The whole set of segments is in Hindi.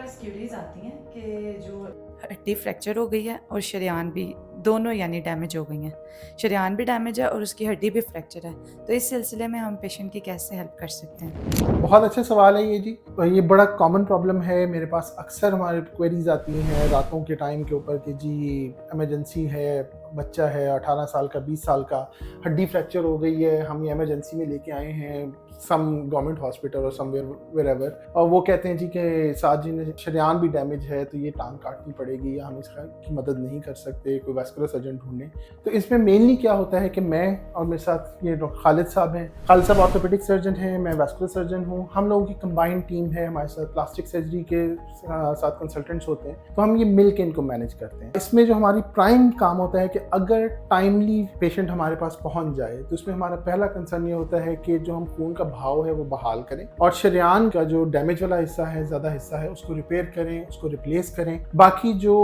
पास क्यूरीज आती हैं कि जो हड्डी फ्रैक्चर हो गई है और शरेयान भी, दोनों यानी डैमेज हो गई हैं। शरेयान भी डैमेज है और उसकी हड्डी भी फ्रैक्चर है। तो इस सिलसिले में हम पेशेंट की कैसे हेल्प कर सकते हैं? बहुत अच्छा सवाल है ये जी। ये बड़ा कॉमन प्रॉब्लम है। मेरे पास अक्सर हमारे क्वेरीज आती हैं रातों के टाइम के ऊपर कि जी इमरजेंसी है, बच्चा है 18 साल का, 20 साल का, हड्डी फ्रैक्चर हो गई है, हम ये इमरजेंसी में लेके आए हैं सम गवर्नमेंट हॉस्पिटल और समवेयर वेरेवर, और वो कहते हैं जी कि साथ जी ने शरेयान भी डैमेज है तो ये टांग काटनी पड़ेगी या हम इसकी मदद नहीं कर सकते, कोई वैस्कुलर सर्जन ढूंढें। तो इसमें मेनली क्या होता है कि मैं और मेरे साथ ये डॉक्टर खालिद साहब हैं। खालिद साहब ऑर्थोपेडिक सर्जन हैं, मैं वैस्कुलर सर्जन हूँ। हम लोगों की कंबाइंड टीम है, हमारे साथ प्लास्टिक सर्जरी के साथ कंसल्टेंट्स होते हैं, तो हम ये मिल के इनको मैनेज करते हैं। इसमें जो हमारी प्राइम काम होता है कि अगर टाइमली पेशेंट हमारे पास पहुंच जाए तो इसमें हमारा पहला कंसर्न ये होता है कि जो हम खून का भाव है वो बहाल करें और शरेयान का जो डैमेज वाला हिस्सा है, ज़्यादा हिस्सा है, उसको रिपेयर करें, उसको रिप्लेस करें। बाकी जो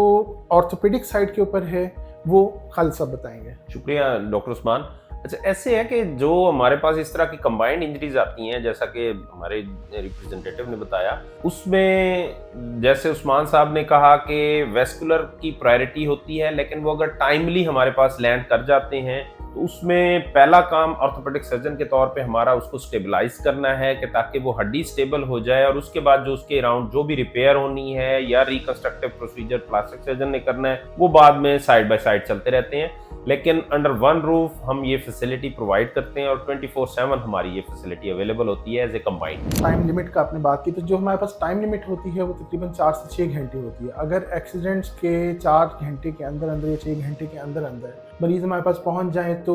ऑर्थोपेडिक साइड के ऊपर है वो खालिद साहब बताएंगे। शुक्रिया डॉक्टर उस्मान। अच्छा, ऐसे है कि जो हमारे पास इस तरह की कंबाइंड इंजरीज आती हैं, जैसा कि हमारे रिप्रेजेंटेटिव ने बताया, उसमें जैसे उस्मान साहब ने कहा कि वेस्कुलर की प्रायोरिटी होती है, लेकिन वो अगर टाइमली हमारे पास लैंड कर जाते हैं तो उसमें पहला काम ऑर्थोपेडिक सर्जन के तौर पे हमारा उसको स्टेबलाइज करना है कि ताकि वो हड्डी स्टेबल हो जाए, और उसके बाद जो उसके अराउंड जो भी रिपेयर होनी है या रिकंस्ट्रक्टिव प्रोसीजर प्लास्टिक सर्जन ने करना है वो बाद में साइड बाय साइड चलते रहते हैं। लेकिन अंडर वन रूफ हम ये फैसिलिटी प्रोवाइड करते हैं और 24/7 हमारी ये फैसिलिटी अवेलेबल होती है as a combined. Time limit का आपने बात की, तो जो हमारे पास टाइम लिमिट होती है वो तकरीबन 4 से 6 घंटे होती है। अगर एक्सीडेंट्स के 4 घंटे के अंदर अंदर या 6 घंटे के अंदर अंदर मरीज हमारे पास पहुंच जाए तो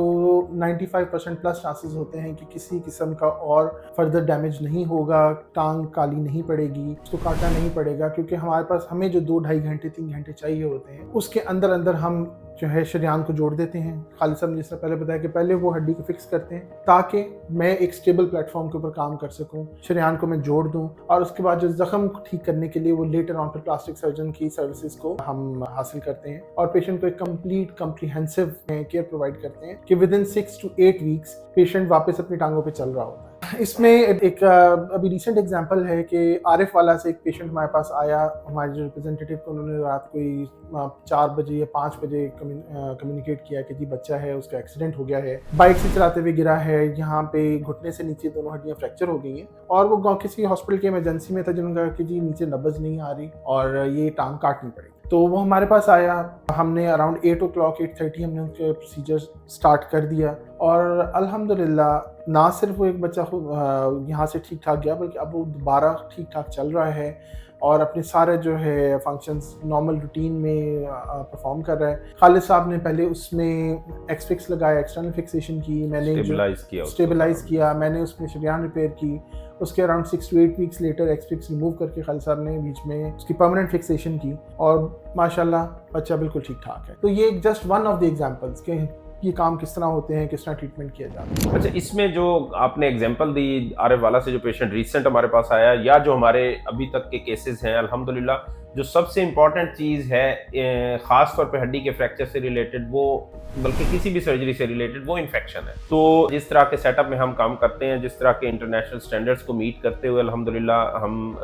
95% प्लस चांसेस होते हैं कि किसी किस्म का और फर्दर डैमेज नहीं होगा, टांग काली नहीं पड़ेगी, उसको काटना नहीं पड़ेगा, क्योंकि हमारे पास हमें जो 2-2.5 घंटे 3 घंटे चाहिए होते हैं उसके अंदर अंदर हम जो है शरेयान को जोड़ देते हैं। खालिद साहब ने जिस तरह पहले बताया कि पहले वो हड्डी को फिक्स करते हैं ताकि मैं एक स्टेबल प्लेटफॉर्म के ऊपर काम कर सकूं, शरेयान को मैं जोड़ दूं, और उसके बाद जो जख्म को ठीक करने के लिए वो लेटर ऑन पर प्लास्टिक सर्जन की सर्विसेज को हम हासिल करते हैं और पेशेंट को एक कंप्लीट कम्प्रीहेंसिव केयर प्रोवाइड करते हैं कि with in 6 to 8 weeks patient वापस अपनी टांगों पर चल रहा होता है। इसमें एक अभी रिसेंट एग्जांपल है कि आरिफ वाला से एक पेशेंट हमारे पास आया। हमारे जो रिप्रेजेंटेटिव को उन्होंने रात कोई 4 बजे या 5 बजे कम्युनिकेट किया कि जी बच्चा है, उसका एक्सीडेंट हो गया है, बाइक से चलाते हुए गिरा है, यहाँ पे घुटने से नीचे दोनों हड्डियाँ फ्रैक्चर हो गई हैं, और वो गाँव किसी हॉस्पिटल के इमरजेंसी में था जिन्होंने कहा कि जी नीचे नब्ज़ नहीं आ रही और ये टांग काटनी पड़ेगी। तो वो हमारे पास आया, हमने अराउंड 8 o'clock 8:30 हमने उनके प्रोसीजर स्टार्ट कर दिया और अल्हम्दुलिल्लाह ना सिर्फ वो एक बच्चा यहाँ से ठीक ठाक गया बल्कि अब वो दोबारा ठीक ठाक चल रहा है और अपने सारे जो है फंक्शंस नॉर्मल रूटीन में परफॉर्म कर रहा है। खालिद साहब ने पहले उसमें एक्सफिक्स लगाया, एक्सटर्नल फिक्सेशन की, मैंने स्टेबलाइज किया, मैंने उसमें शरेयान रिपेयर की। उसके around 6 to 8 weeks later exfix remove करके खालिद साहब ने बीच में उसकी परमानेंट फिक्सेशन की और माशाल्लाह बच्चा बिल्कुल ठीक ठाक है। तो ये just one of the examples के ये काम किस तरह होते हैं, किस तरह ट्रीटमेंट किया जाता है। अच्छा, इसमें जो आपने एग्जांपल दी आरिफ वाला से, जो पेशेंट रिसेंट हमारे पास आया, या जो हमारे अभी तक के केसेस हैं, अल्हम्दुलिल्लाह जो सबसे इम्पॉर्टेंट चीज़ है ख़ास तौर पे हड्डी के फ्रैक्चर से रिलेटेड, वो बल्कि किसी भी सर्जरी से रिलेटेड, वो इन्फेक्शन है। तो जिस तरह के सेटअप में हम काम करते हैं, जिस तरह के इंटरनेशनल स्टैंडर्ड्स को मीट करते हुए अल्हम्दुलिल्लाह हम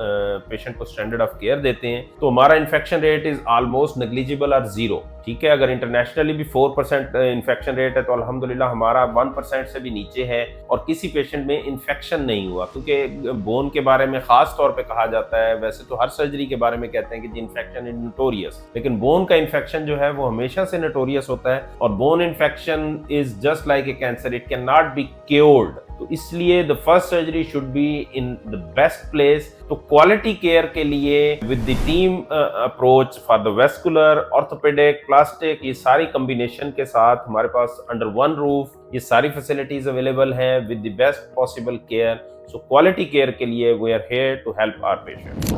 पेशेंट को स्टैंडर्ड ऑफ केयर देते हैं, तो हमारा infection rate is almost negligible और ज़ीरो। ठीक है, अगर इंटरनेशनली भी 4% इन्फेक्शन रेट है तो अल्हम्दुलिल्लाह हमारा 1% से भी नीचे है और किसी पेशेंट में इन्फेक्शन नहीं हुआ। क्योंकि बोन के बारे में ख़ास तौर पे कहा जाता है, वैसे तो हर सर्जरी के बारे में कहते हैं कि जी इन्फेक्शन इज नोटोरियस, लेकिन बोन का इन्फेक्शन जो है वो हमेशा से नोटोरियस होता है और bone infection is just like a cancer, it can not be cured. तो इसलिए the first surgery should be in the best place. तो क्वालिटी केयर के लिए with the team approach for the vascular, orthopaedic, plastic, ये सारी कॉम्बिनेशन के साथ हमारे पास अंडर वन रूफ ये सारी फैसिलिटीज अवेलेबल हैं with the best possible care. So quality care के लिए we are here to help our patients.